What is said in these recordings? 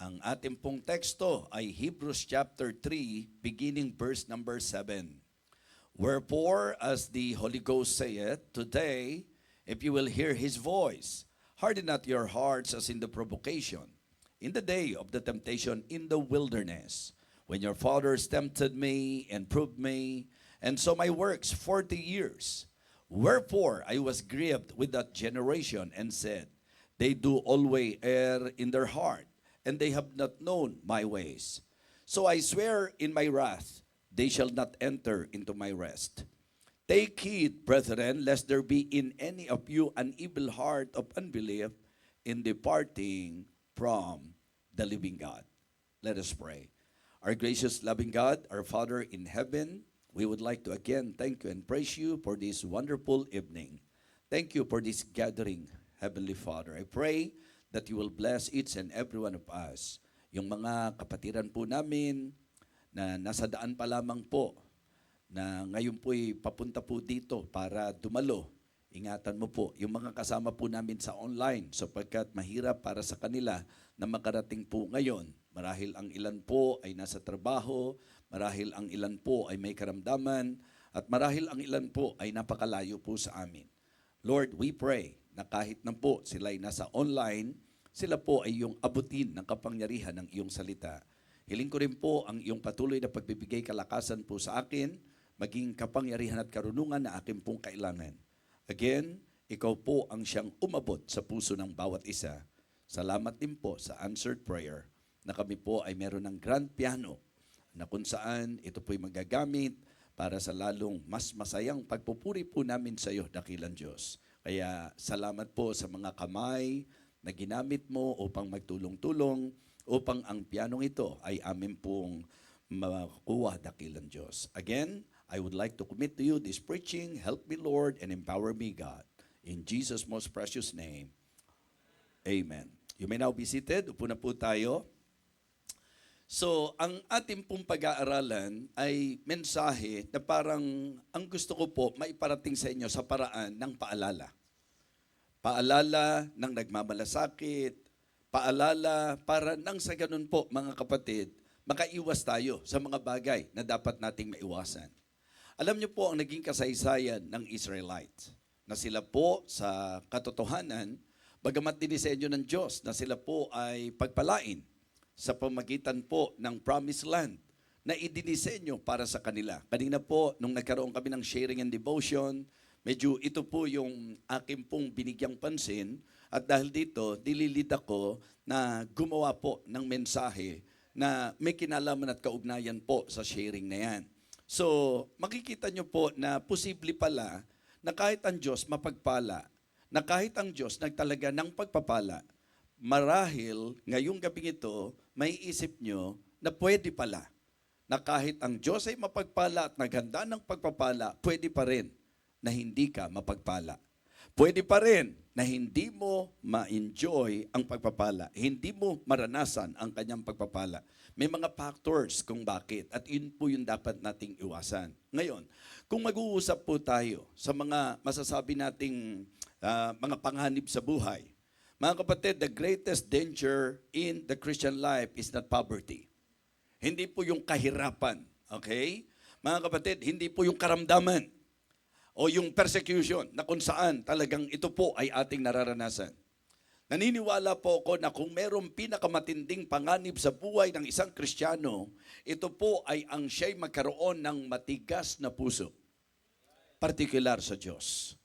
Ang ating pong teksto ay Hebrews chapter 3, beginning verse number 7. Wherefore, as the Holy Ghost saith, today, if you will hear His voice, harden not your hearts as in the provocation, in the day of the temptation in the wilderness, when your fathers tempted me and proved me, and saw my works 40 years. Wherefore I was grieved with that generation, and said, they do always err in their heart, and they have not known my ways. So I swear in my wrath, they shall not enter into my rest. Take heed, brethren, lest there be in any of you an evil heart of unbelief in departing from the living God. Let us pray. Our gracious, loving God, our Father in heaven, we would like to again thank you and praise you for this wonderful evening. Thank you for this gathering, Heavenly Father. I pray that you will bless each and every one of us. Yung mga kapatiran po namin na nasa daan pa lamang po, na ngayon po'y papunta po dito para dumalo. Ingatan mo po yung mga kasama po namin sa online sapagkat mahirap para sa kanila na makarating po ngayon. Marahil ang ilan po ay nasa trabaho, marahil ang ilan po ay may karamdaman, at marahil ang ilan po ay napakalayo po sa amin. Lord, we pray na kahit na po sila ay nasa online, sila po ay yung abutin ng kapangyarihan ng iyong salita. Hiling ko rin po ang iyong patuloy na pagbibigay kalakasan po sa akin, maging kapangyarihan at karunungan na akin pong kailangan. Again, ikaw po ang siyang umabot sa puso ng bawat isa. Salamat din po sa answered prayer na kami po ay meron ng grand piano na kung saan ito po'y magagamit para sa lalong mas masayang pagpupuri po namin sa iyo, dakilang Diyos. Kaya salamat po sa mga kamay na ginamit mo upang magtulong-tulong upang ang pianong ito ay amin pong makuha, dakilang Diyos. Again, I would like to commit to you this preaching. Help me, Lord, and empower me, God. In Jesus' most precious name, amen. You may now be seated. Upo na po tayo. So, ang ating pong pag-aaralan ay mensahe na parang ang gusto ko po maiparating sa inyo sa paraan ng paalala. Paalala ng nagmamalasakit, paalala para nang sa ganun po, mga kapatid, makaiwas tayo sa mga bagay na dapat nating maiwasan. Alam niyo po ang naging kasaysayan ng Israelites, na sila po sa katotohanan, bagamat dinisenyo ng Diyos na sila po ay pagpalain sa pamagitan po ng promised land na idinisenyo para sa kanila. Kanina po, nung nagkaroon kami ng sharing and devotion, medyo ito po yung aking pong binigyang pansin, at dahil dito, dililid ako na gumawa po ng mensahe na may kinalaman at kaugnayan po sa sharing na yan. So, makikita nyo po na posible pala na kahit ang Diyos mapagpala, na kahit ang Diyos nagtalaga ng pagpapala, marahil ngayong gabing ito, may isip nyo na pwede pala, na kahit ang Diyos ay mapagpala at naghanda ng pagpapala, pwede pa rin na hindi ka mapagpala. Pwede pa rin na hindi mo ma-enjoy ang pagpapala, hindi mo maranasan ang kanyang pagpapala. May mga factors kung bakit, at yun po yung dapat nating iwasan. Ngayon, kung mag-uusap po tayo sa mga masasabi nating mga panganib sa buhay, mga kapatid, the greatest danger in the Christian life is not poverty. Hindi po yung kahirapan, okay? Mga kapatid, hindi po yung karamdaman o yung persecution na kung saan talagang ito po ay ating nararanasan. Naniniwala po ako na kung mayroong pinakamatinding panganib sa buhay ng isang Kristiyano, ito po ay ang siya'y magkaroon ng matigas na puso, partikular sa Diyos.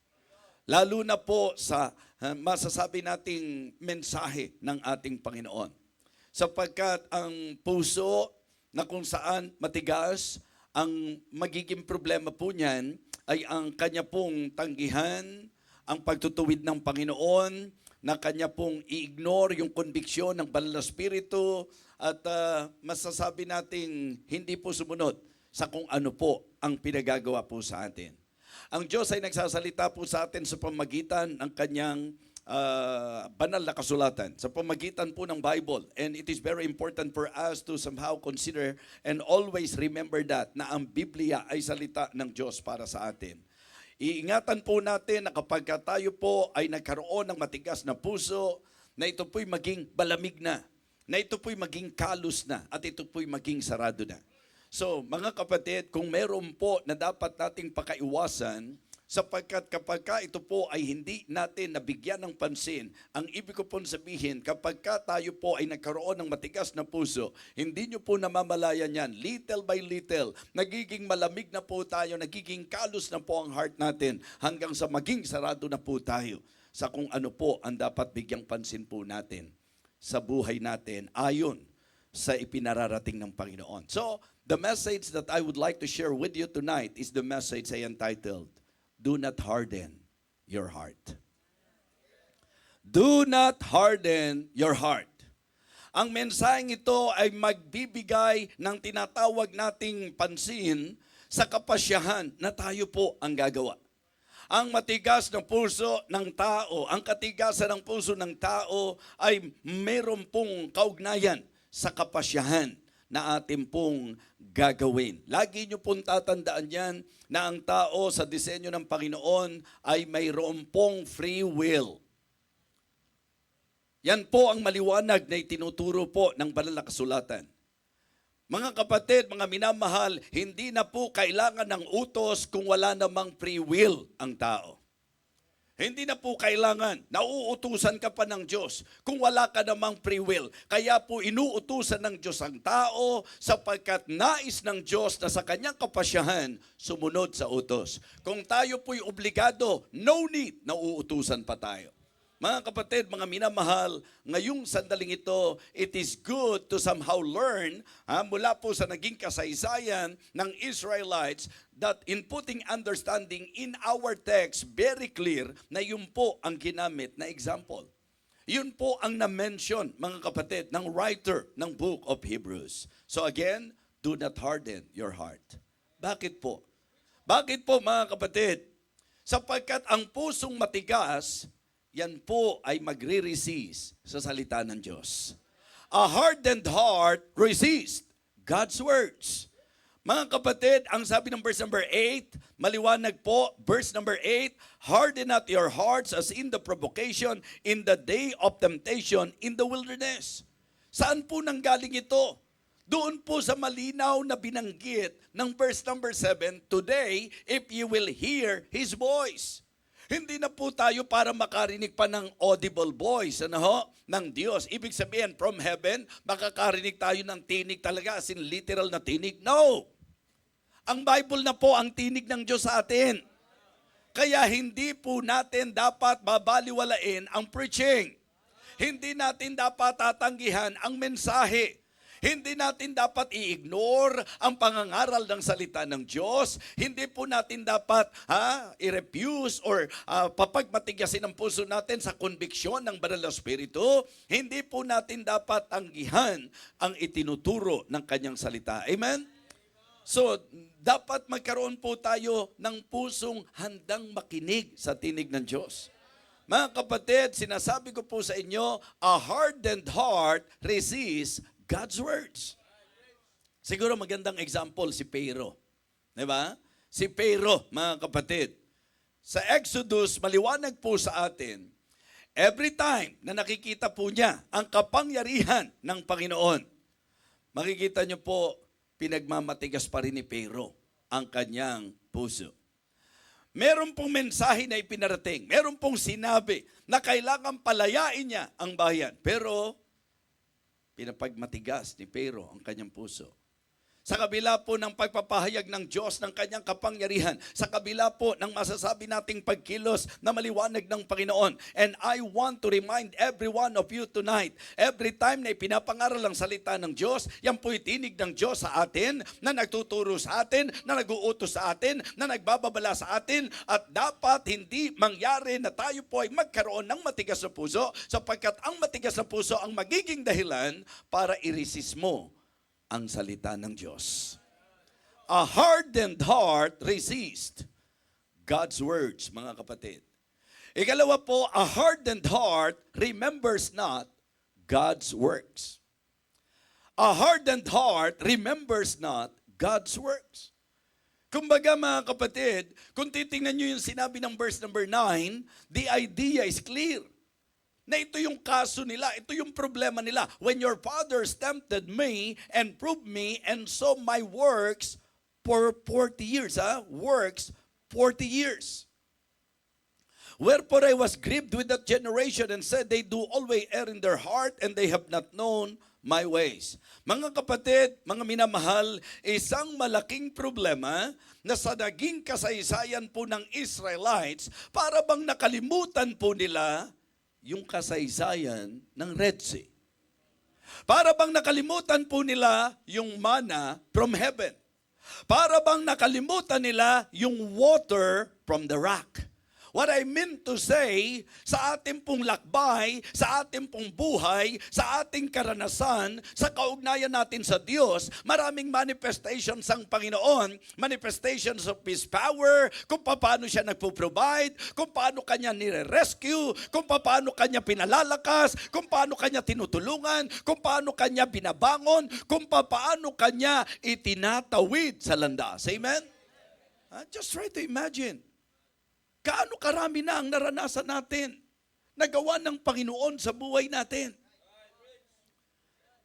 Lalo na po sa masasabi nating mensahe ng ating Panginoon. Sapagkat ang puso na kung saan matigas, ang magiging problema po niyan ay ang kanya pong tanggihan, ang pagtutuwid ng Panginoon, na kanya pong i-ignore yung konbiksyon ng Banal na Espiritu, at masasabi nating hindi po sumunod sa kung ano po ang pinagagawa po sa atin. Ang Diyos ay nagsasalita po sa atin sa pamagitan ng kanyang banal na kasulatan, sa pamagitan po ng Bible. And it is very important for us to somehow consider and always remember that na ang Biblia ay salita ng Diyos para sa atin. Iingatan po natin na kapag tayo po ay nagkaroon ng matigas na puso, na ito po'y maging balamig na. na ito po'y maging kalos na at ito po'y maging sarado na. So, mga kapatid, kung meron po na dapat nating pakaiwasan, sapagkat kapag ka ito po ay hindi natin nabigyan ng pansin, ang ibig ko pong sabihin, kapag ka tayo po ay nagkaroon ng matigas na puso, hindi nyo po namamalayan yan. Little by little, nagiging malamig na po tayo, nagiging kalos na po ang heart natin, hanggang sa maging sarado na po tayo sa kung ano po ang dapat bigyang pansin po natin sa buhay natin ayon sa ipinararating ng Panginoon. So, the message that I would like to share with you tonight is the message I entitled, do not harden your heart. Do not harden your heart. Ang mensaheng ito ay magbibigay ng tinatawag nating pansin sa kapasyahan na tayo po ang gagawa. Ang matigas ng puso ng tao, ang katigasan ng puso ng tao ay meron pong kaugnayan sa kapasyahan na atin pong gagawin. Lagi nyo pong tatandaan yan na ang tao sa disenyo ng Panginoon ay mayroon pong free will. Yan po ang maliwanag na itinuturo po ng banal na kasulatan. Mga kapatid, mga minamahal, hindi na po kailangan ng utos kung wala namang free will ang tao. Hindi na po kailangan, nauutusan ka pa ng Diyos kung wala ka namang free will. Kaya po inuutusan ng Diyos ang tao sapagkat nais ng Diyos na sa kanyang kapasyahan sumunod sa utos. Kung tayo po'y obligado, no need na uutusan pa tayo. Mga kapatid, mga minamahal, ngayong sandaling ito, it is good to somehow learn mula po sa naging kasaysayan ng Israelites that in putting understanding in our text, very clear na yun po ang ginamit na example. Yun po ang na-mention, mga kapatid, ng writer ng book of Hebrews. So again, do not harden your heart. Bakit po? Bakit po, mga kapatid? Sapagkat ang pusong matigas, yan po ay magre-resist sa salita ng Diyos. A hardened heart resist God's words. Mga kapatid, ang sabi ng verse number 8, maliwanag po, verse number 8, harden not your hearts as in the provocation in the day of temptation in the wilderness. Saan po nanggaling ito? Doon po sa malinaw na binanggit ng verse number 7, today, if you will hear His voice. Hindi na po tayo para makarinig pa ng audible voice ng Diyos. Ibig sabihin, from heaven, makakarinig tayo ng tinig talaga, as in literal na tinig. No! Ang Bible na po ang tinig ng Diyos sa atin. Kaya hindi po natin dapat babaliwalain ang preaching. Hindi natin dapat tatanggihan ang mensahe. Hindi natin dapat i-ignore ang pangangaral ng salita ng Diyos. Hindi po natin dapat i-refuse or papagmatigasin ang puso natin sa konbiksyon ng Banal na Espiritu. Hindi po natin dapat tanggihan ang itinuturo ng kanyang salita. Amen? So, dapat magkaroon po tayo ng pusong handang makinig sa tinig ng Diyos. Mga kapatid, sinasabi ko po sa inyo, a hardened heart resists God's words. Siguro magandang example si Pharaoh. Diba? Si Pharaoh, mga kapatid. Sa Exodus, maliwanag po sa atin, every time na nakikita po niya ang kapangyarihan ng Panginoon, makikita niyo po, pinagmamatigas pa rin ni Pharaoh ang kanyang puso. Meron pong mensahe na ipinarating. Meron pong sinabi na kailangan palayain niya ang bayan. Pero pinapagmatigas ni Pharaoh ang kanyang puso. Sa kabila po ng pagpapahayag ng Diyos ng kanyang kapangyarihan, sa kabila po ng masasabi nating pagkilos na maliwanag ng Panginoon. And I want to remind every one of you tonight, every time na ipinapangaral ang salita ng Diyos, yan po'y tinig ng Diyos sa atin, na nagtuturo sa atin, na nag-uutos sa atin, na nagbababala sa atin, at dapat hindi mangyari na tayo po ay magkaroon ng matigas na puso, sapagkat ang matigas na puso ang magiging dahilan para i-resist mo ang salita ng Diyos. A hardened heart resists God's words, mga kapatid. Ikalawa po, a hardened heart remembers not God's works. A hardened heart remembers not God's works. Kumbaga, mga kapatid, kung titingnan nyo yung sinabi ng verse number 9, the idea is clear. na ito yung kaso nila, ito yung problema nila. When your fathers tempted me and proved me and saw my works for 40 years, works 40 years. Wherefore I was grieved with that generation and said, they do always err in their heart and they have not known my ways. Mga kapatid, mga minamahal, isang malaking problema na sa naging kasaysayan po ng Israelites, para bang nakalimutan po nila yung kasaysayan ng Red Sea. Para bang nakalimutan po nila yung manna from heaven. Para bang nakalimutan nila yung water from the rock. What I mean to say, sa ating pong lakbay, sa ating pong buhay, sa ating karanasan, sa kaugnayan natin sa Diyos, maraming manifestations ang Panginoon, manifestations of His power, kung paano siya nagpo-provide, kung paano kanya nire-rescue, kung paano kanya pinalalakas, kung paano kanya tinutulungan, kung paano kanya binabangon, kung paano kanya itinatawid sa landas. Amen? Just try to imagine. Gaano karami na ang naranasan natin, nagawa ng Panginoon sa buhay natin.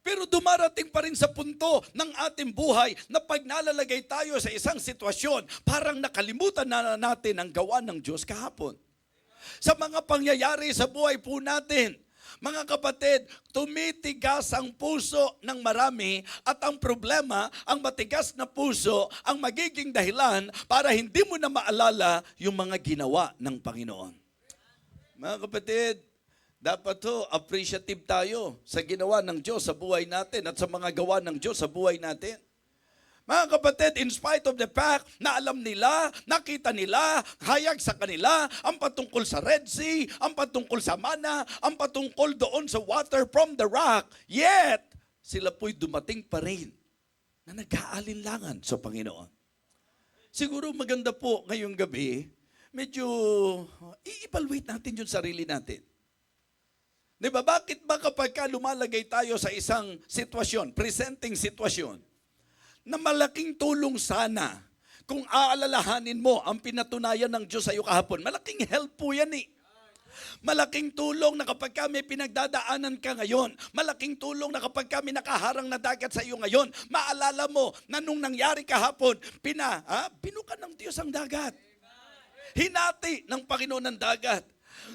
Pero dumarating pa rin sa punto ng ating buhay na pag nalalagay tayo sa isang sitwasyon, parang nakalimutan na natin ang gawa ng Diyos kahapon. Sa mga pangyayari sa buhay po natin, mga kapatid, tumitigas ang puso ng marami at ang problema, ang matigas na puso, ang magiging dahilan para hindi mo na maalala yung mga ginawa ng Panginoon. Mga kapatid, dapat appreciative tayo sa ginawa ng Diyos sa buhay natin at sa mga gawa ng Diyos sa buhay natin. Mga kapatid, in spite of the fact na alam nila, nakita nila, hayag sa kanila, ang patungkol sa Red Sea, ang patungkol sa manna, ang patungkol doon sa water from the rock, yet, sila po'y dumating pa rin na nag-aalinlangan sa Panginoon. Siguro maganda po ngayong gabi, medyo i-evaluate natin yung sarili natin. Diba, bakit ba kapag lumalagay tayo sa isang sitwasyon, presenting sitwasyon, na malaking tulong sana kung aalalahanin mo ang pinatunayan ng Diyos sa iyo kahapon. Malaking help po yan eh. Malaking tulong na kapag may pinagdadaanan ka ngayon, malaking tulong na kapag may nakaharang na dagat sa iyo ngayon, maalala mo na nung nangyari kahapon, binukan ng Diyos ang dagat. Hinati ng Panginoon ang dagat.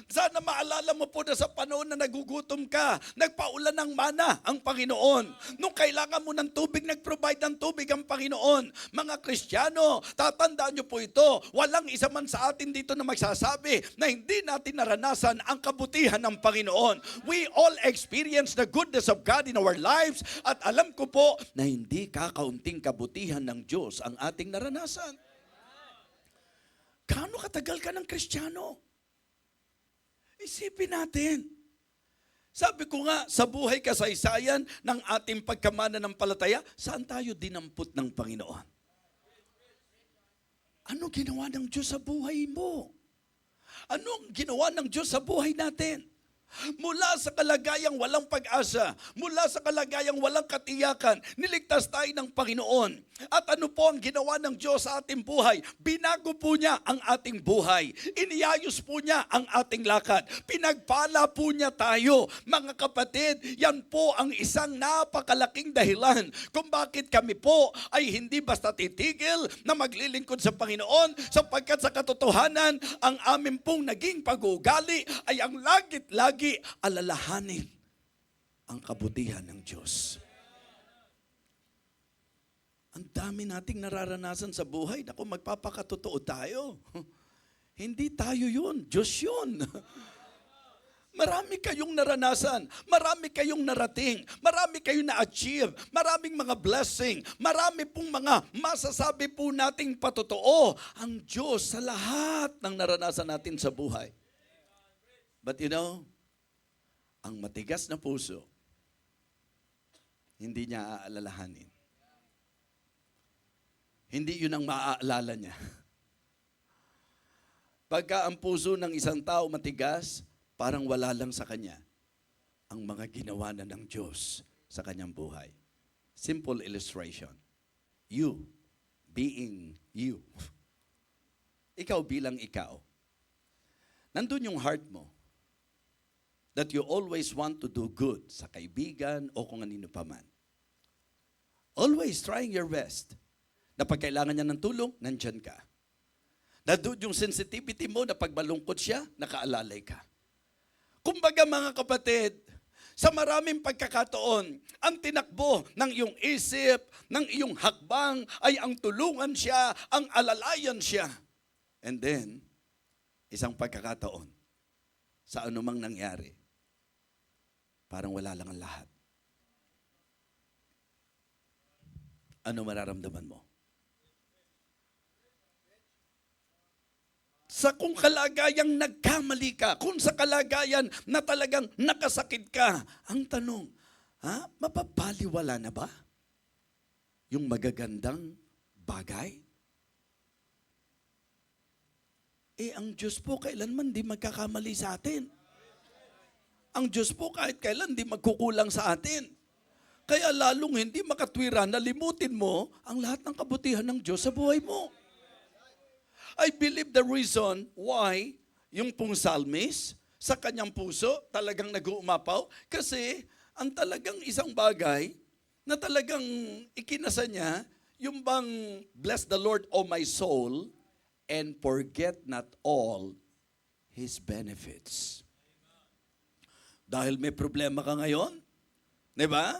Sana maalala mo po na sa panahon na nagugutom ka, nagpaulan ng mana ang Panginoon. Nung kailangan mo ng tubig, nag-provide ng tubig ang Panginoon. Mga Kristiyano, tatandaan nyo po ito, walang isa man sa atin dito na magsasabi na hindi natin naranasan ang kabutihan ng Panginoon. We all experience the goodness of God in our lives at alam ko po na hindi kakaunting kabutihan ng Diyos ang ating naranasan. Gaano katagal ka ng Kristiyano? Isipin natin. Sabi ko nga, sa buhay kasaysayan ng ating pagkamananampalataya, saan tayo dinampot ng Panginoon? Ano ginawa ng Diyos sa buhay mo? Ano ginawa ng Diyos sa buhay natin? Mula sa kalagayang walang pag-asa, mula sa kalagayang walang katiyakan, niligtas tayo ng Panginoon. At ano po ang ginawa ng Diyos sa ating buhay? Binago po niya ang ating buhay. Iniayos po niya ang ating lakad. Pinagpala po niya tayo. Mga kapatid, yan po ang isang napakalaking dahilan kung bakit kami po ay hindi basta titigil na maglilingkod sa Panginoon, sapagkat sa katotohanan, ang amin pong naging pag-uugali ay ang lagi alalahanin ang kabutihan ng Diyos. Ang dami nating nararanasan sa buhay. Naku, magpapakatotoo tayo. Hindi tayo yun. Diyos yun. Marami kayong naranasan, marami kayong narating, marami kayong na-achieve, maraming mga blessing, marami pong mga masasabi po nating patotoo ang Diyos sa lahat ng naranasan natin sa buhay. But you know, ang matigas na puso, hindi niya aalalahanin. Hindi yun ang maaalala niya. Pagka ang puso ng isang tao matigas, parang wala lang sa kanya ang mga ginawa na ng Diyos sa kanyang buhay. Simple illustration. You being you. Ikaw bilang ikaw. Nandun yung heart mo. that you always want to do good sa kaibigan o kung anino pa man. Always trying your best. Na pag kailangan niya ng tulong, nandyan ka. Nadud yung sensitivity mo na pag malungkot siya, nakaalalay ka. Kumbaga mga kapatid, sa maraming pagkakataon, ang tinakbo ng iyong isip, ng iyong hakbang ay ang tulungan siya, ang alalayan siya. And then, isang pagkakataon, sa anumang nangyari, parang wala lang ang lahat. Ano mararamdaman mo? Sa kung kalagayang nagkamali ka, kung sa kalagayan na talagang nakasakit ka, ang tanong, mapapaliwala na ba yung magagandang bagay? Ang Diyos po kailanman di magkakamali sa atin. Ang Diyos po kahit kailan di magkukulang sa atin. Kaya lalong hindi makatwira na limutin mo ang lahat ng kabutihan ng Diyos sa buhay mo. I believe the reason why yung pong psalmist sa kanyang puso talagang nag-uumapaw kasi ang talagang isang bagay na talagang ikinasa niya yung bang bless the Lord, O my soul, and forget not all His benefits. Dahil may problema ka ngayon, di ba?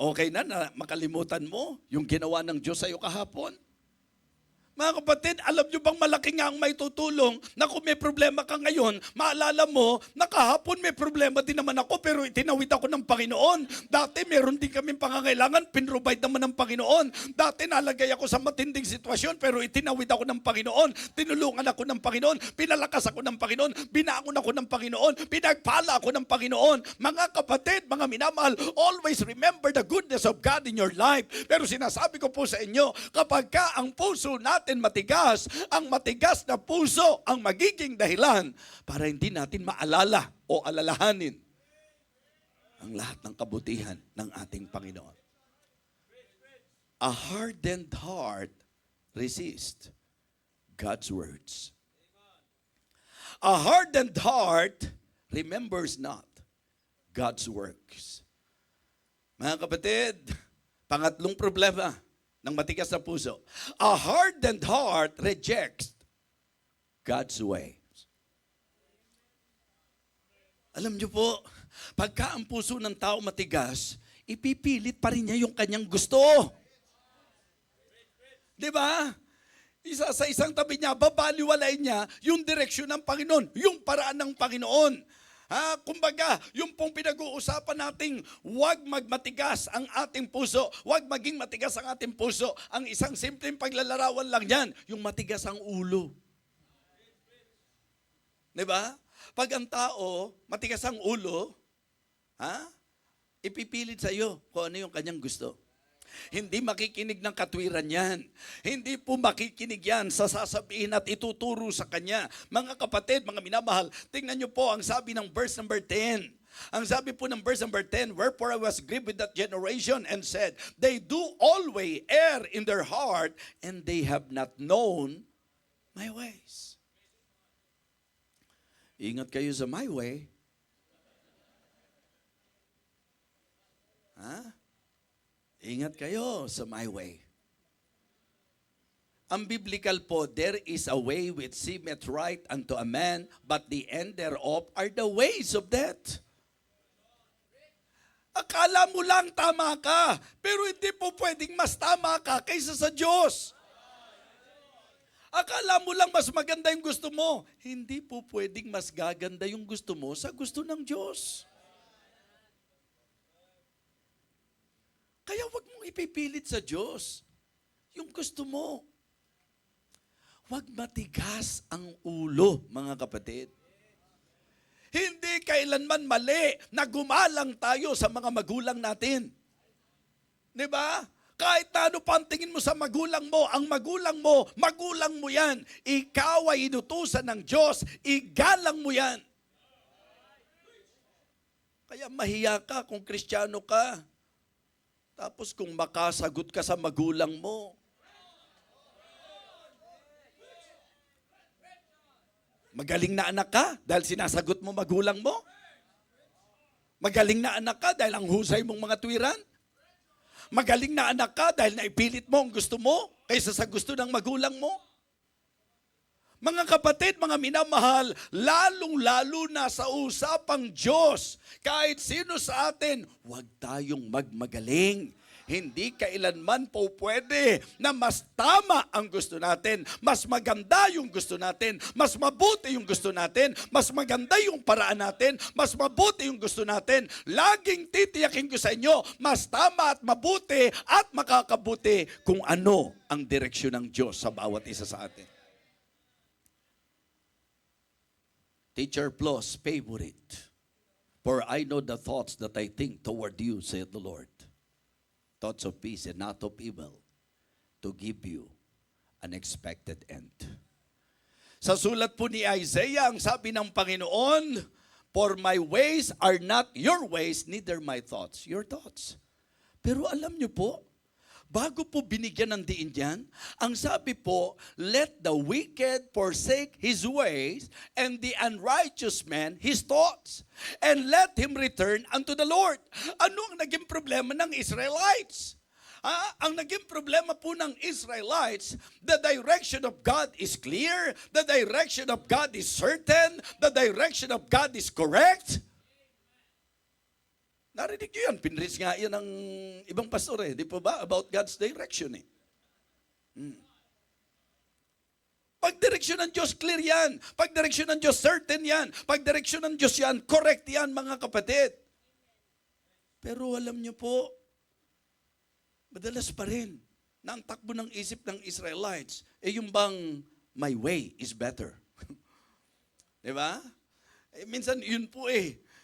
Okay na makalimutan mo yung ginawa ng Diyos sa iyo kahapon. Mga kapatid, alam nyo bang malaki nga ang may tutulong na kung may problema ka ngayon, maalala mo, na kahapon may problema din naman ako pero itinawid ako ng Panginoon. Dati meron din kaming pangangailangan, pinrovide naman ng Panginoon. Dati nalagay ako sa matinding sitwasyon pero itinawid ako ng Panginoon. Tinulungan ako ng Panginoon, pinalakas ako ng Panginoon, binaon ako ng Panginoon, pinagpala ako ng Panginoon. Mga kapatid, mga minamahal, always remember the goodness of God in your life. Pero sinasabi ko po sa inyo, kapag ka ang puso natin matigas, ang matigas na puso ang magiging dahilan para hindi natin maalala o alalahanin ang lahat ng kabutihan ng ating Panginoon. A hardened heart resists God's words. A hardened heart remembers not God's works. Mga kapatid, pangatlong problema ng matigas na puso. A hardened heart rejects God's ways. Alam niyo po, pagka ang puso ng tao matigas, ipipilit pa rin niya yung kanyang gusto. Di ba? Isa sa isang tabi niya, babaliwalain niya yung direksyon ng Panginoon, yung paraan ng Panginoon. Kumbaga, yung pong pinag-uusapan nating huwag magmatigas ang ating puso, huwag maging matigas ang ating puso. Ang isang simpleng paglalarawan lang yan, yung matigas ang ulo. Diba? Pag ang tao, matigas ang ulo, ipipilit sa iyo kung ano yung kanyang gusto. Hindi makikinig ng katwiran yan. Hindi po makikinig yan sa sasabihin at ituturo sa kanya. Mga kapatid, mga minamahal, tingnan niyo po ang sabi ng verse number 10. Ang sabi po ng verse number 10, wherefore I was grieved with that generation and said, they do always err in their heart and they have not known my ways. Ingat kayo sa my way. Ingat kayo sa my way. Ang biblical po, there is a way which seemeth right unto a man, but the end thereof are the ways of death. Akala mo lang tama ka, pero hindi po pwedeng mas tama ka kaysa sa Diyos. Akala mo lang mas maganda yung gusto mo, hindi po pwedeng mas gaganda yung gusto mo sa gusto ng Diyos. Kaya wag mong ipipilit sa Diyos yung gusto mo. Wag matigas ang ulo, mga kapatid. Hindi kailanman mali na gumalang tayo sa mga magulang natin. Di ba? Kahit ano pa ang tingin mo sa magulang mo, ang magulang mo yan. Ikaw ay inutusan ng Diyos, igalang mo yan. Kaya mahiya ka kung Kristiyano ka. Tapos kung makasagot ka sa magulang mo, magaling na anak ka dahil sinasagot mo magulang mo? Magaling na anak ka dahil ang husay mong mga tuwiran? Magaling na anak ka dahil naipilit mo ang gusto mo kaysa sa gusto ng magulang mo? Mga kapatid, mga minamahal, lalong-lalo na sa usapang Diyos, kahit sino sa atin, huwag tayong magmagaling. Hindi kailanman po pwede na mas tama ang gusto natin, mas maganda yung gusto natin, mas mabuti yung gusto natin, mas maganda yung paraan natin, mas mabuti yung gusto natin. Laging titiyakin ko sa inyo, mas tama at mabuti at makakabuti kung ano ang direksyon ng Diyos sa bawat isa sa atin. Teacher Plus, favorite. For I know the thoughts that I think toward you, saith the Lord. Thoughts of peace and not of evil, to give you an expected end. Sa sulat po ni Isaiah, ang sabi ng Panginoon, for my ways are not your ways, neither my thoughts your thoughts. Pero alam niyo po, bago po binigyan ng diin yan, ang sabi po, let the wicked forsake his ways, and the unrighteous man his thoughts, and let him return unto the Lord. Ano ang naging problema ng Israelites? Ang naging problema po ng Israelites, the direction of God is clear, the direction of God is certain, the direction of God is correct. Narinig nyo yan, pinris nga yan ng ibang pastor di po ba? About God's direction Pag direksyon ng Diyos, clear yan. Pag direksyon ng Diyos, certain yan. Pag direksyon ng Diyos yan, correct yan mga kapatid. Pero alam nyo po, madalas pa rin na ang takbo ng isip ng Israelites, yung bang my way is better. Diba? Minsan yun po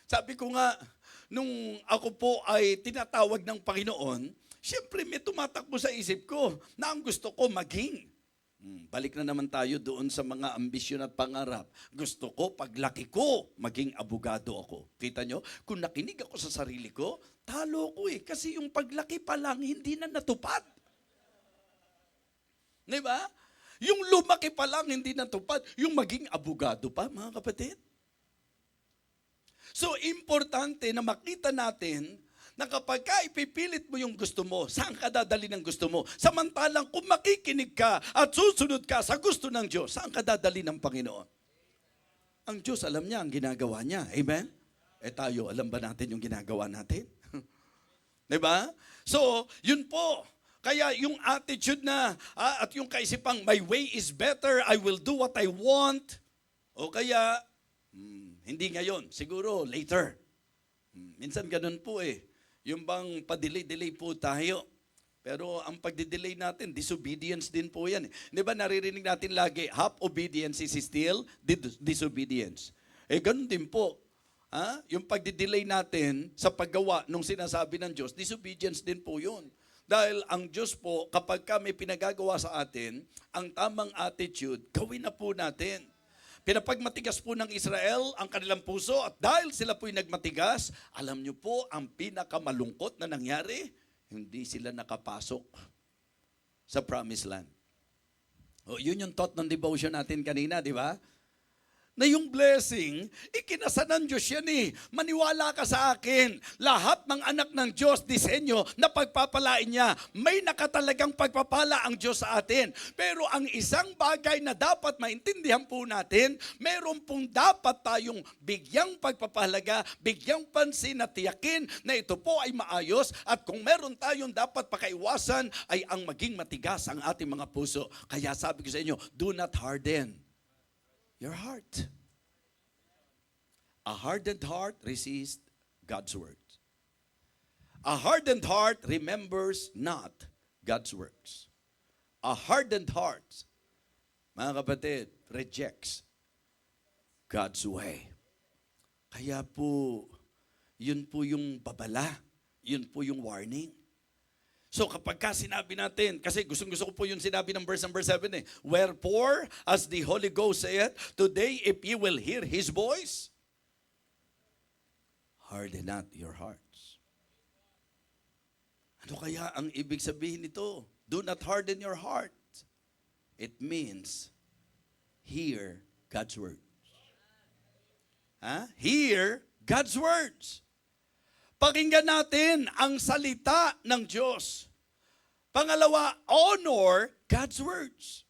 Sabi ko nga, nung ako po ay tinatawag ng Panginoon, siyempre may tumatakbo sa isip ko na ang gusto ko maging. Balik na naman tayo doon sa mga ambisyon at pangarap. Gusto ko, paglaki ko, maging abogado ako. Kita nyo? Kung nakinig ako sa sarili ko, talo ko Kasi yung paglaki pa lang, hindi na natupad. Diba? Yung lumaki pa lang, hindi natupad. Yung maging abogado pa, mga kapatid. So, importante na makita natin na kapag ka ipipilit mo yung gusto mo, saan ka dadali ng gusto mo? Samantalang kung makikinig ka at susunod ka sa gusto ng Diyos, saan ka dadali ng Panginoon? Ang Diyos, alam niya ang ginagawa niya. Amen? Tayo, alam ba natin yung ginagawa natin? Diba? So, yun po. Kaya yung attitude na, at yung kaisipang, my way is better, I will do what I want. O kaya, hindi ngayon, siguro later. Minsan ganun po Yung bang pa-delay po tayo. Pero ang pagdidelay natin, disobedience din po yan. Di ba naririnig natin lagi, half obedience is still disobedience. Ganun din po. Yung pagdidelay natin sa paggawa nung sinasabi ng Diyos, disobedience din po yun. Dahil ang Diyos po, kapag kami pinagagawa sa atin, ang tamang attitude, gawin na po natin. Pinapagmatigas po ng Israel ang kanilang puso at dahil sila po'y nagmatigas, alam niyo po, ang pinakamalungkot na nangyari, hindi sila nakapasok sa promised land. Yun yung thought ng devotion natin kanina, di ba? Na yung blessing, ikinasa ng Diyos yan Maniwala ka sa akin. Lahat ng anak ng Diyos, disenyo na pagpapalain niya. May nakatalagang pagpapala ang Diyos sa atin. Pero ang isang bagay na dapat maintindihan po natin, meron pong dapat tayong bigyang pagpapahalaga, bigyang pansin na tiyakin na ito po ay maayos at kung meron tayong dapat pakaiwasan ay ang maging matigas ang ating mga puso. Kaya sabi ko sa inyo, do not harden your heart. A hardened heart resists God's word. A hardened heart remembers not God's works. A hardened heart, mga kapatid, rejects God's way. Kaya po, yun po yung babala, yun po yung warning. So kapag ka sinabi natin, kasi gustong-gusto ko po yung sinabi ng verse number 7 Wherefore, as the Holy Ghost saith, today if ye will hear His voice, harden not your hearts. Ano kaya ang ibig sabihin nito? Do not harden your heart. It means, hear God's words. Hear God's words. Pakinggan natin ang salita ng Diyos. Pangalawa, honor God's words.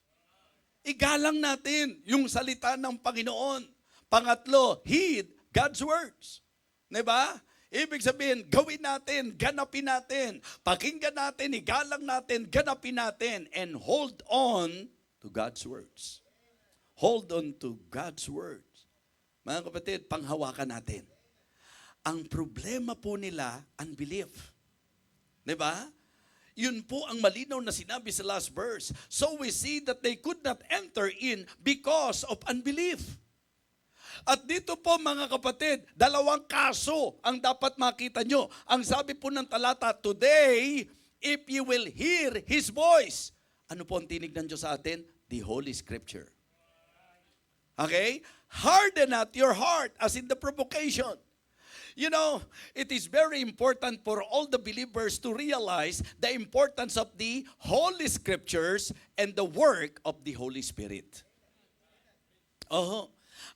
Igalang natin yung salita ng Panginoon. Pangatlo, heed God's words. Diba? Ibig sabihin, gawin natin, ganapin natin, pakinggan natin, igalang natin, ganapin natin, and hold on to God's words. Hold on to God's words. Mga kapatid, panghawakan natin. Ang problema po nila, unbelief. Diba? Yun po ang malinaw na sinabi sa last verse. So we see that they could not enter in because of unbelief. At dito po mga kapatid, dalawang kaso ang dapat makita nyo. Ang sabi po ng talata, today, if you will hear His voice. Ano po ang tinig ng Diyos sa atin? The Holy Scripture. Okay? Harden not your heart as in the provocation. You know, it is very important for all the believers to realize the importance of the Holy Scriptures and the work of the Holy Spirit.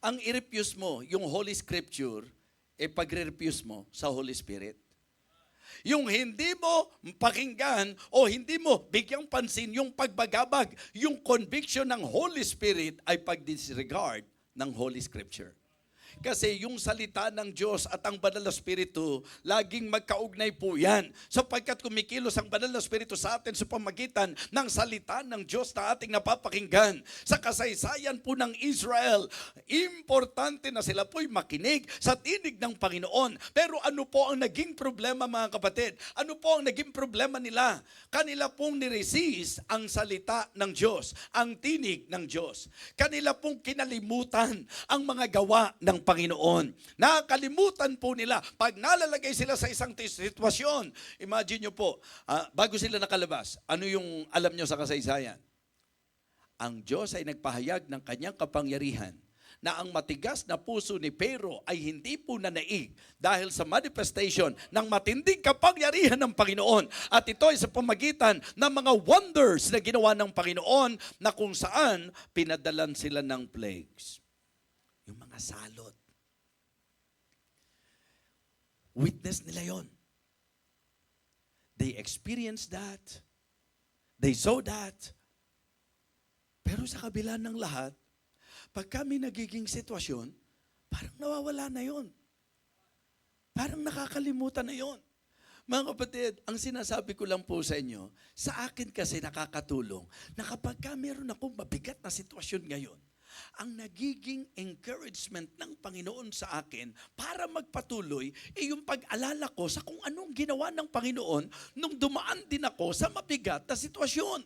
Ang i-refuse mo, yung Holy Scripture, pagre-refuse mo sa Holy Spirit. Yung hindi mo pakinggan o hindi mo bigyang pansin yung pagbagabag, yung conviction ng Holy Spirit ay pag-disregard ng Holy Scripture. Kasi yung salita ng Diyos at ang Banal na Espiritu, laging magkaugnay po yan. Sapagkat kumikilos ang Banal na Espiritu sa atin sa pamagitan ng salita ng Diyos na ating napapakinggan. Sa kasaysayan po ng Israel, importante na sila po'y makinig sa tinig ng Panginoon. Pero ano po ang naging problema mga kapatid? Ano po ang naging problema nila? Kanila pong niresist ang salita ng Diyos, ang tinig ng Diyos. Kanila pong kinalimutan ang mga gawa ng Panginoon. Nakalimutan po nila. Pag nalalagay sila sa isang sitwasyon, imagine nyo po, bago sila nakalabas, ano yung alam nyo sa kasaysayan? Ang Diyos ay nagpahayag ng kanyang kapangyarihan na ang matigas na puso ni Pero ay hindi po nanaig dahil sa manifestation ng matinding kapangyarihan ng Panginoon. At ito ay sa pamagitan ng mga wonders na ginawa ng Panginoon na kung saan pinadalan sila ng plagues. Yung mga salot. Witness nila yon. They experienced that. They saw that. Pero sa kabila ng lahat, pag kami nagiging sitwasyon, parang nawawala na yon. Parang nakakalimutan na yon. Mga kapatid, ang sinasabi ko lang po sa inyo, sa akin kasi nakakatulong na kapag meron akong mabigat na sitwasyon ngayon, ang nagiging encouragement ng Panginoon sa akin para magpatuloy ay yung pag-alala ko sa kung anong ginawa ng Panginoon nung dumaan din ako sa mabigat na sitwasyon.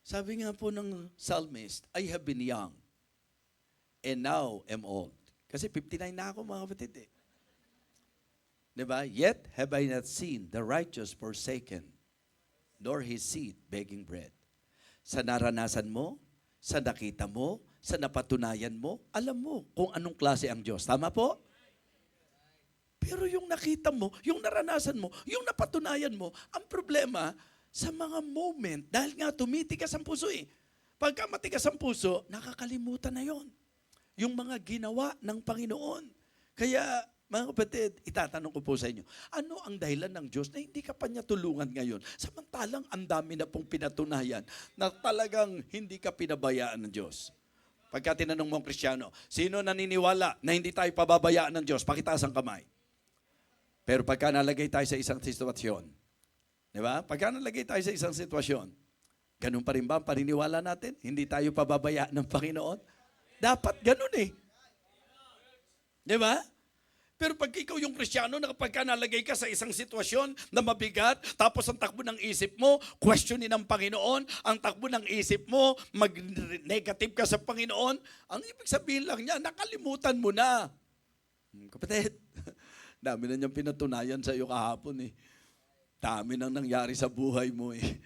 Sabi nga po ng psalmist, I have been young and now am old. Kasi 59 na ako mga kapatid eh. Diba? Yet have I not seen the righteous forsaken, nor his seed begging bread. Sa naranasan mo, sa nakita mo, sa napatunayan mo, alam mo kung anong klase ang Diyos. Tama po? Pero yung nakita mo, yung naranasan mo, yung napatunayan mo, ang problema sa mga moment, dahil nga tumitigas ang puso eh. Pagka matigas ang puso, nakakalimutan na yon. Yung mga ginawa ng Panginoon. Kaya, mga kapatid, itatanong ko po sa inyo, ano ang dahilan ng Diyos na hindi ka pa niya tulungan ngayon? Samantalang ang dami na pong pinatunayan na talagang hindi ka pinabayaan ng Diyos. Pagka tinanong mo ang Kristiyano, sino naniniwala na hindi tayo pababayaan ng Diyos? Pakitaas ang kamay. Pero pagka nalagay tayo sa isang sitwasyon, di ba? Pagka nalagay tayo sa isang sitwasyon, ganun pa rin ba ang paniniwala natin? Hindi tayo pababayaan ng Panginoon? Dapat ganun eh. Di ba? Pero pag ikaw yung Kristiyano, na kapag ka nalagay ka sa isang sitwasyon na mabigat, tapos ang takbo ng isip mo, questionin ang Panginoon, ang takbo ng isip mo, mag-negative ka sa Panginoon, ang ibig sabihin lang niya, nakalimutan mo na. Kapatid, dami na niyang pinatunayan sa iyo kahapon eh. Dami nang nangyari sa buhay mo eh.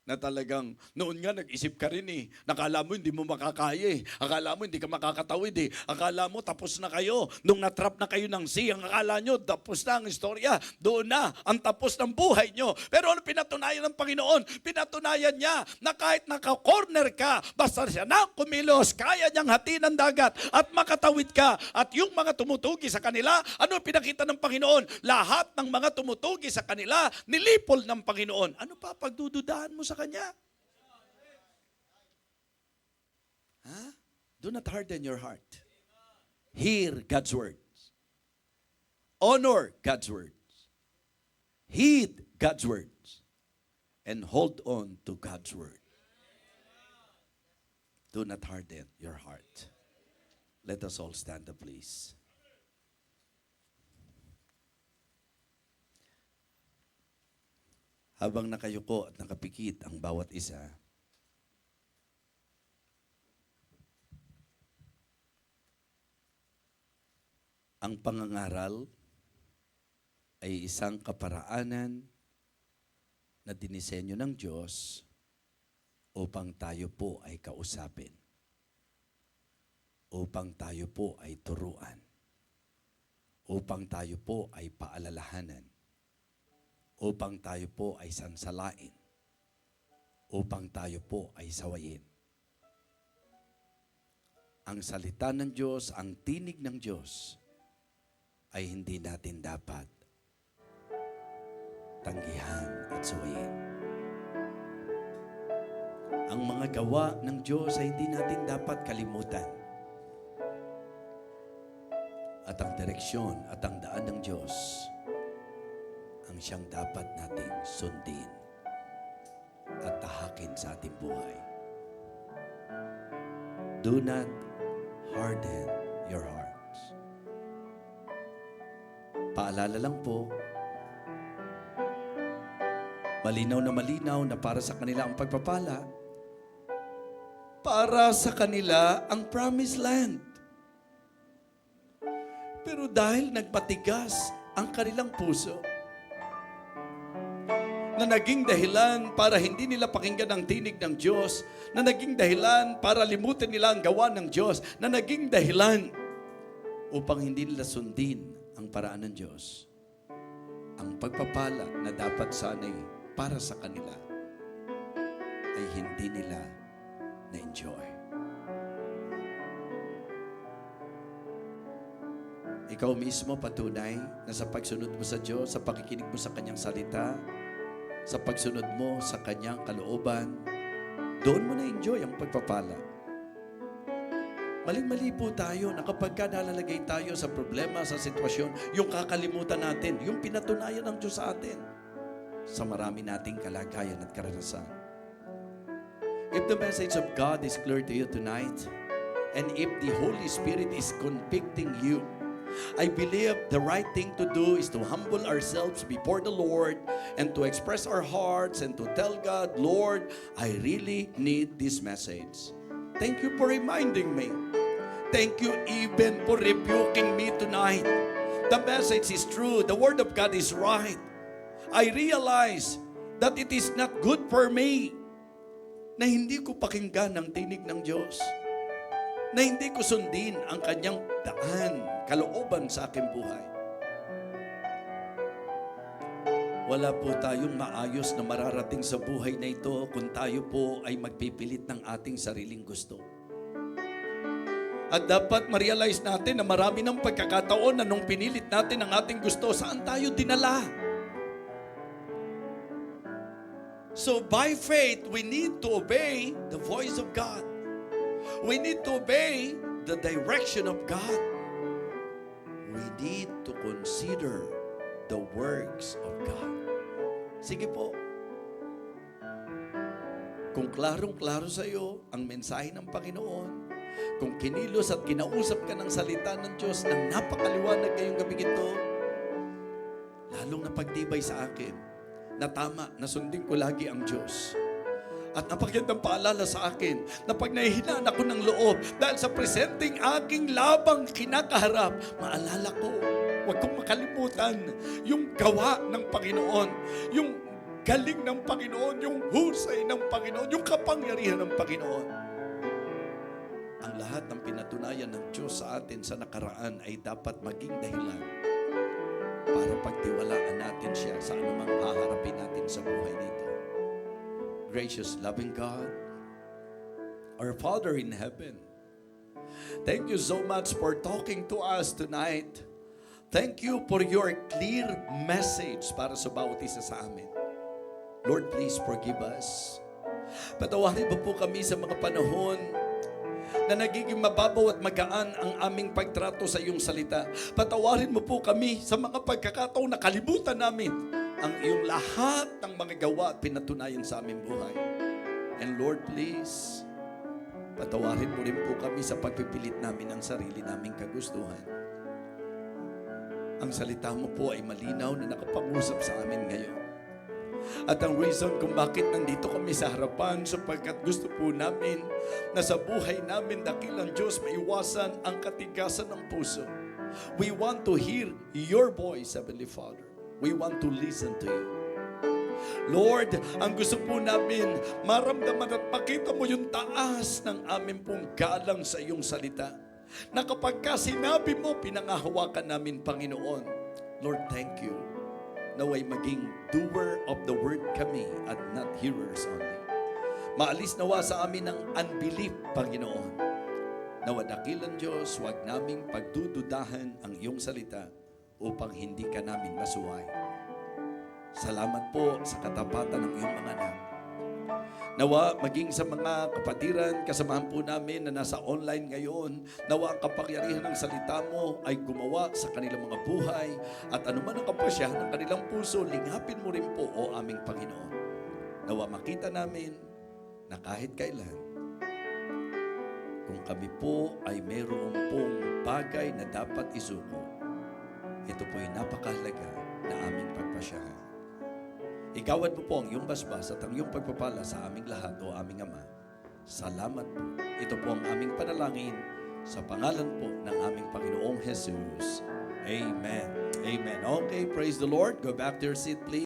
Na talagang, noon nga nag-isip ka rin eh. Nakala mo hindi mo makakaya eh. Akala mo hindi ka makakatawid eh. Akala mo tapos na kayo. Nung natrap na kayo ng sea, ang akala nyo tapos na ang istorya. Doon na ang tapos ng buhay nyo. Pero ano pinatunayan ng Panginoon? Pinatunayan niya na kahit naka-corner ka, basta siya na kumilos, kaya niyang hatiin ang dagat at makatawid ka. At yung mga tumutugi sa kanila, ano pinakita ng Panginoon? Lahat ng mga tumutugi sa kanila, nilipol ng Panginoon. Ano pa pagdududahan mo sa Kanya? Huh? Do not harden your heart. Hear God's words. Honor God's words. Heed God's words. And hold on to God's word. Do not harden your heart. Let us all stand up, please. Habang nakayuko at nakapikit ang bawat isa, ang pangangaral ay isang kaparaanan na dinisenyo ng Diyos upang tayo po ay kausapin, upang tayo po ay turuan, upang tayo po ay paalalahanan, upang tayo po ay sansalain, upang tayo po ay sawayin. Ang salita ng Diyos, ang tinig ng Diyos, ay hindi natin dapat tanggihan at sawayin. Ang mga gawa ng Diyos ay hindi natin dapat kalimutan. At ang direksyon at ang daan ng Diyos ang siyang dapat nating sundin at tahakin sa ating buhay. Do not harden your hearts. Paalala lang po, malinaw na para sa kanila ang pagpapala, para sa kanila ang promised land. Pero dahil nagmatigas ang kanilang puso, na naging dahilan para hindi nila pakinggan ang tinig ng Diyos, na naging dahilan para limutin nila ang gawa ng Diyos, na naging dahilan upang hindi nila sundin ang paraan ng Diyos. Ang pagpapala na dapat sana'y para sa kanila ay hindi nila na-enjoy. Ikaw mismo patunay na sa pagsunod mo sa Diyos, sa pakikinig mo sa Kanyang salita, sa pagsunod mo sa Kanyang kalooban, doon mo na-enjoy ang pagpapala. Maling-mali po tayo na kapag nalalagay tayo sa problema, sa sitwasyon, yung kakalimutan natin, yung pinatunayan ng Diyos sa atin, sa marami nating kalagayan at karanasan. If the message of God is clear to you tonight, and if the Holy Spirit is convicting you, I believe the right thing to do is to humble ourselves before the Lord and to express our hearts and to tell God, Lord, I really need this message. Thank you for reminding me. Thank you even for rebuking me tonight. The message is true. The Word of God is right. I realize that it is not good for me na hindi ko pakinggan ang tinig ng Diyos, na hindi ko sundin ang Kanyang daan, kalooban sa aking buhay. Wala po tayong maayos na mararating sa buhay na ito kung tayo po ay magpipilit ng ating sariling gusto. At dapat ma-realize natin na marami ng pagkakataon na nung pinilit natin ang ating gusto, saan tayo dinala? So by faith, we need to obey the voice of God. We need to obey the direction of God. We need to consider the works of God. Sige po. Kung klarong-klaro sa iyo ang mensahe ng Panginoon, kung kinilos at kinausap ka ng salita ng Diyos na napakaliwanag ngayong gabi ito, lalong napagtibay sa akin na tama, na sundin ko lagi ang Diyos. At napagandang paalala sa akin na pag nahihinaan ako ng loob dahil sa presenting aking labang kinakaharap, maalala ko, huwag kong makalimutan yung gawa ng Panginoon, yung galing ng Panginoon, yung husay ng Panginoon, yung kapangyarihan ng Panginoon. Ang lahat ng pinatunayan ng Diyos sa atin sa nakaraan ay dapat maging dahilan para pagtiwalaan natin siya sa anumang haharapin natin sa buhay nito. Gracious, loving God, our Father in heaven, thank you so much for talking to us tonight. Thank you for your clear message para sa bawat isa sa amin. Lord, please forgive us. Patawarin mo po kami sa mga panahon na nagiging mababaw at magaan ang aming pagtrato sa iyong salita. Patawarin mo po kami sa mga pagkakataon na kalimutan namin ang iyong lahat ng mga gawa at pinatunayan sa aming buhay. And Lord, please, patawarin mo rin po kami sa pagpipilit namin ang sarili naming kagustuhan. Ang salita mo po ay malinaw na nakapag-usap sa amin ngayon. At ang reason kung bakit nandito kami sa harapan sapagkat gusto po namin na sa buhay namin dakilang Diyos maiwasan ang katigasan ng puso. We want to hear your voice, Heavenly Father. We want to listen to you. Lord, ang gusto po namin maramdaman at makita mo yung taas ng aming pong galang sa iyong salita. Na kapag ka sinabi mo, pinangahawakan namin, Panginoon. Lord, thank you. Naway maging doer of the word kami at not hearers only. Maalis nawa sa amin ang unbelief, Panginoon. Nawa dakilan Diyos, huwag naming pagdududahan ang iyong salita upang hindi ka namin masuway. Salamat po sa katapatan ng iyong mga anak. Nawa maging sa mga kapatiran, kasamahan po namin na nasa online ngayon, nawa ang kapangyarihan ng salita mo ay gumawa sa kanilang mga buhay at anuman ang kapasya ng kanilang puso, lingapin mo rin po, o aming Panginoon. Nawa makita namin na kahit kailan, kung kami po ay mayroon pong bagay na dapat isuko, ito po ay napakahalaga na aming pagpasyahan. Igawad mo po ang iyong basbas at ang iyong pagpapala sa aming lahat, o aming Ama. Salamat po. Ito po ang aming panalangin sa pangalan po ng aming Panginoong Jesus. Amen. Amen. Okay, praise the Lord. Go back to your seat, please.